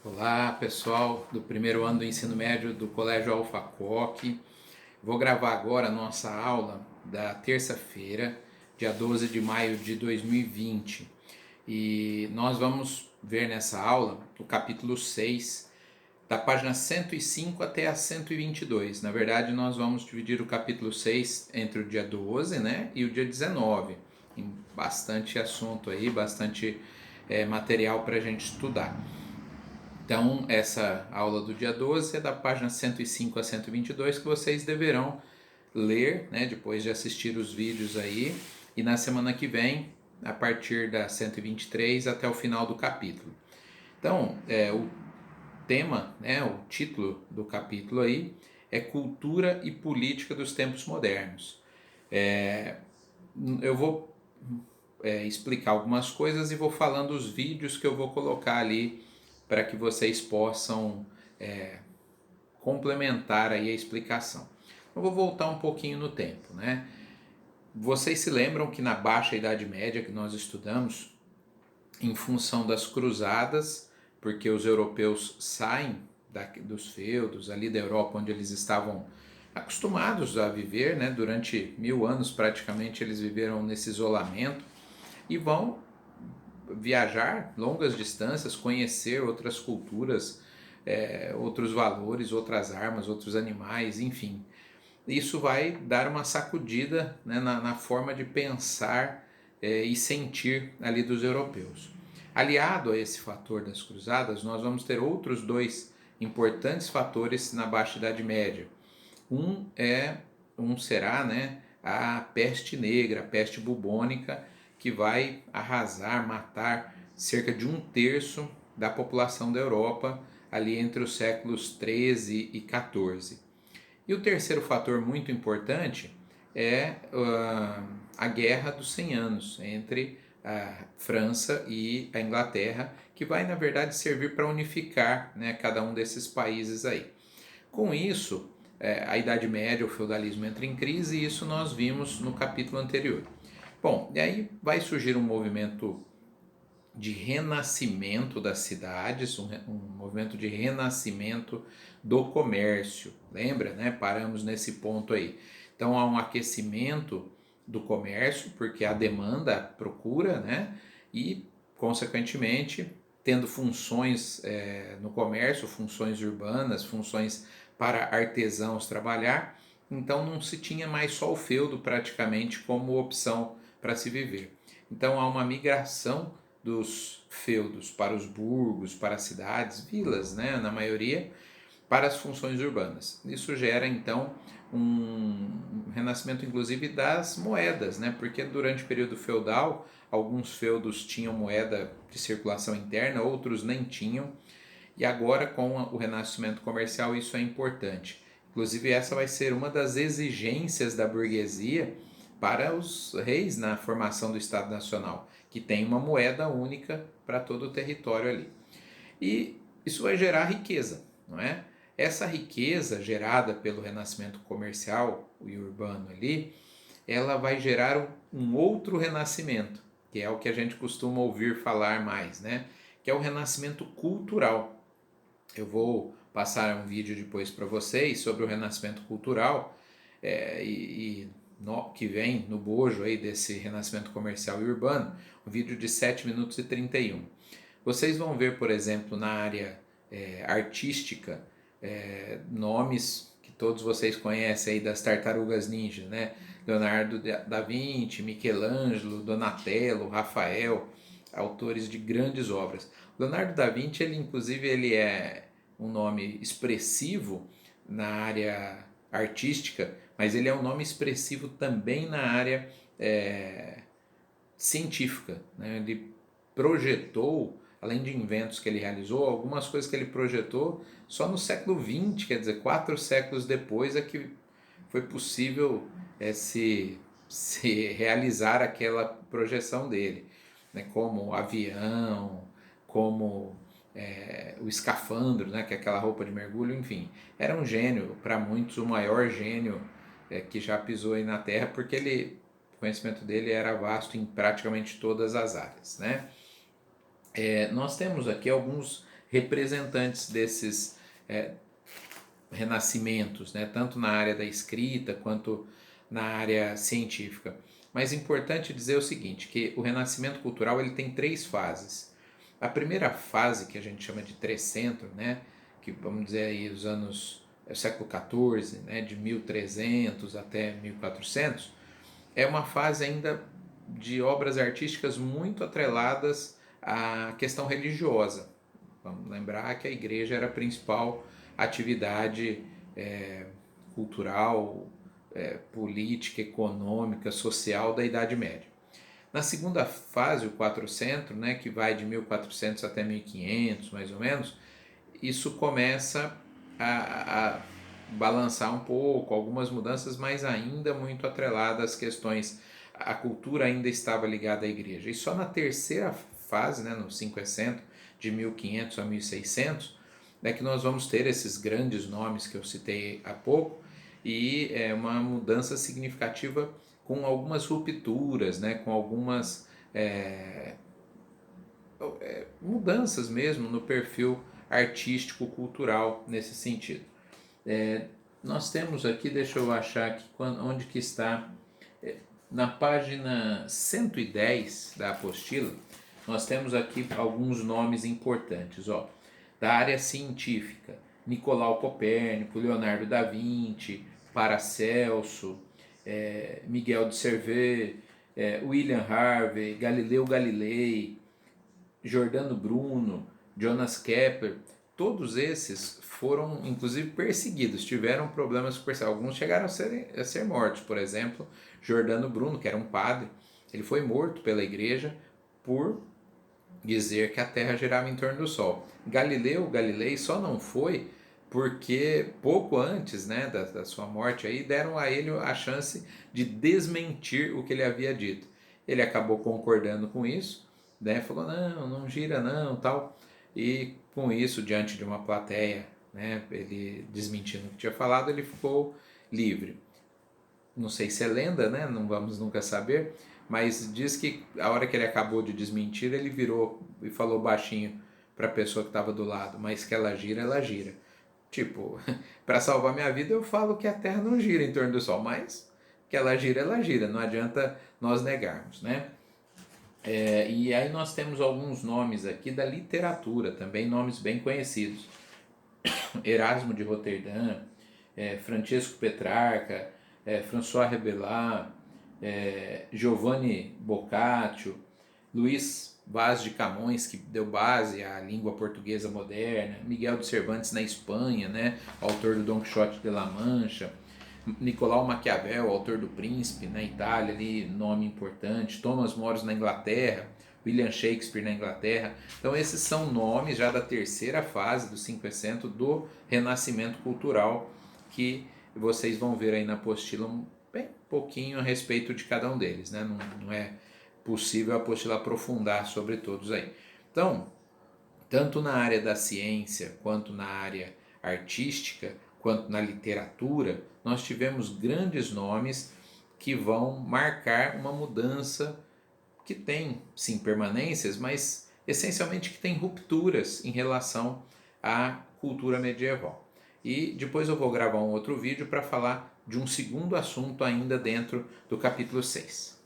Olá, pessoal do primeiro ano do ensino médio do Colégio Alfa Coque. Vou gravar agora a nossa aula da terça-feira, dia 12 de maio de 2020. E nós vamos ver nessa aula o capítulo 6, da página 105 até a 122. Na verdade, nós vamos dividir o capítulo 6 entre o dia 12, né, e o dia 19. Tem bastante assunto aí, bastante material para a gente estudar. Então, essa aula do dia 12 é da página 105 a 122 que vocês deverão ler, né, depois de assistir os vídeos aí, e na semana que vem, a partir da 123 até o final do capítulo. Então, o tema, né, o título do capítulo aí é Cultura e Política dos Tempos Modernos. Eu vou explicar algumas coisas e vou falando os vídeos que eu vou colocar ali para que vocês possam complementar aí a explicação. Eu vou voltar um pouquinho no tempo, né? Vocês se lembram que na Baixa Idade Média que nós estudamos, em função das cruzadas, porque os europeus saem dos feudos ali da Europa, onde eles estavam acostumados a viver, né? Durante 1000 anos praticamente eles viveram nesse isolamento e vão viajar longas distâncias, conhecer outras culturas, outros valores, outras armas, outros animais, enfim. Isso vai dar uma sacudida, né, na forma de pensar e sentir ali dos europeus. Aliado a esse fator das cruzadas, nós vamos ter outros dois importantes fatores na Baixa Idade Média. Um será, né, a peste negra, a peste bubônica, que vai arrasar, matar cerca de 1/3 da população da Europa ali entre os séculos 13 e 14. E o terceiro fator muito importante é a Guerra dos 100 Anos entre a França e a Inglaterra, que vai na verdade servir para unificar, né, cada um desses países aí. Com isso, a Idade Média, o feudalismo entra em crise, e isso nós vimos no capítulo anterior. Bom, e aí vai surgir um movimento de renascimento das cidades, um movimento de renascimento do comércio. Lembra, né? Paramos nesse ponto aí. Então há um aquecimento do comércio, porque a demanda, a procura, né? E, consequentemente, tendo funções no comércio, funções urbanas, funções para artesãos trabalhar, então não se tinha mais só o feudo praticamente como opção para se viver. Então há uma migração dos feudos para os burgos, para as cidades, vilas, né, na maioria, para as funções urbanas. Isso gera então um renascimento inclusive das moedas, né, porque durante o período feudal alguns feudos tinham moeda de circulação interna, outros nem tinham, e agora com o renascimento comercial isso é importante. Inclusive essa vai ser uma das exigências da burguesia para os reis na formação do Estado Nacional, que tem uma moeda única para todo o território ali. E isso vai gerar riqueza, não é? Essa riqueza gerada pelo renascimento comercial e urbano ali, ela vai gerar um outro renascimento, que é o que a gente costuma ouvir falar mais, né? Que é o renascimento cultural. Eu vou passar um vídeo depois para vocês sobre o renascimento cultural que vem no bojo aí desse renascimento comercial e urbano, um vídeo de 7 minutos e 31. Vocês vão ver, por exemplo, na área artística, nomes que todos vocês conhecem aí das tartarugas ninja, né? Leonardo da Vinci, Michelangelo, Donatello, Rafael, autores de grandes obras. Leonardo da Vinci, ele é um nome expressivo na área artística, mas ele é um nome expressivo também na área científica, né? Ele projetou, além de inventos que ele realizou, algumas coisas que ele projetou só no século XX, quer dizer, 4 séculos depois é que foi possível se realizar aquela projeção dele, né? Como avião, como o escafandro, né? Que é aquela roupa de mergulho, enfim. Era um gênio, para muitos o maior gênio que já pisou aí na Terra, porque o conhecimento dele era vasto em praticamente todas as áreas, né? Nós temos aqui alguns representantes desses renascimentos, né? Tanto na área da escrita quanto na área científica. Mas é importante dizer o seguinte, que o renascimento cultural ele tem 3 fases. A primeira fase, que a gente chama de trecentro, né? Que vamos dizer aí os anos século XIV, né? De 1300 até 1400, é uma fase ainda de obras artísticas muito atreladas à questão religiosa. Vamos lembrar que a igreja era a principal atividade cultural, política, econômica, social da Idade Média. Na segunda fase, o quatrocentro, né, que vai de 1400 até 1500, mais ou menos, isso começa a balançar um pouco, algumas mudanças, mas ainda muito atreladas às questões. A cultura ainda estava ligada à igreja. E só na terceira fase, né, no 500, de 1500 a 1600, é que nós vamos ter esses grandes nomes que eu citei há pouco, e é uma mudança significativa com algumas rupturas, né, com algumas mudanças mesmo no perfil artístico-cultural nesse sentido. Nós temos aqui, deixa eu achar aqui onde que está, na página 110 da apostila, nós temos aqui alguns nomes importantes, ó, da área científica: Nicolau Copérnico, Leonardo da Vinci, Paracelso, Miguel de Cervet, William Harvey, Galileu Galilei, Giordano Bruno, Jonas Kepler. Todos esses foram inclusive perseguidos, tiveram problemas com perseguição. Alguns chegaram a ser mortos. Por exemplo, Giordano Bruno, que era um padre, ele foi morto pela igreja por dizer que a Terra girava em torno do Sol. Galileu Galilei só não foi porque pouco antes, né, da sua morte aí, deram a ele a chance de desmentir o que ele havia dito. Ele acabou concordando com isso, né, falou não gira não, tal, e com isso, diante de uma plateia, né, ele desmentindo o que tinha falado, ele ficou livre. Não sei se é lenda, né, não vamos nunca saber, mas diz que a hora que ele acabou de desmentir, ele virou e falou baixinho para a pessoa que estava do lado: mas que ela gira, ela gira. Tipo, para salvar minha vida eu falo que a Terra não gira em torno do Sol, mas que ela gira, não adianta nós negarmos, né? E aí nós temos alguns nomes aqui da literatura, também nomes bem conhecidos: Erasmo de Roterdã, Francesco Petrarca, François Rabelais, Giovanni Boccaccio, Luís Vaz de Camões, que deu base à língua portuguesa moderna, Miguel de Cervantes na Espanha, né, autor do Dom Quixote de La Mancha, Nicolau Maquiavel, autor do Príncipe, na Itália, ali, nome importante, Thomas More na Inglaterra, William Shakespeare na Inglaterra. Então esses são nomes já da terceira fase do 500 do renascimento cultural, que vocês vão ver aí na apostila bem pouquinho a respeito de cada um deles, né? Não é possível a apostila aprofundar sobre todos aí. Então, tanto na área da ciência, quanto na área artística, quanto na literatura, nós tivemos grandes nomes que vão marcar uma mudança que tem, sim, permanências, mas essencialmente que tem rupturas em relação à cultura medieval. E depois eu vou gravar um outro vídeo para falar de um segundo assunto ainda dentro do capítulo 6.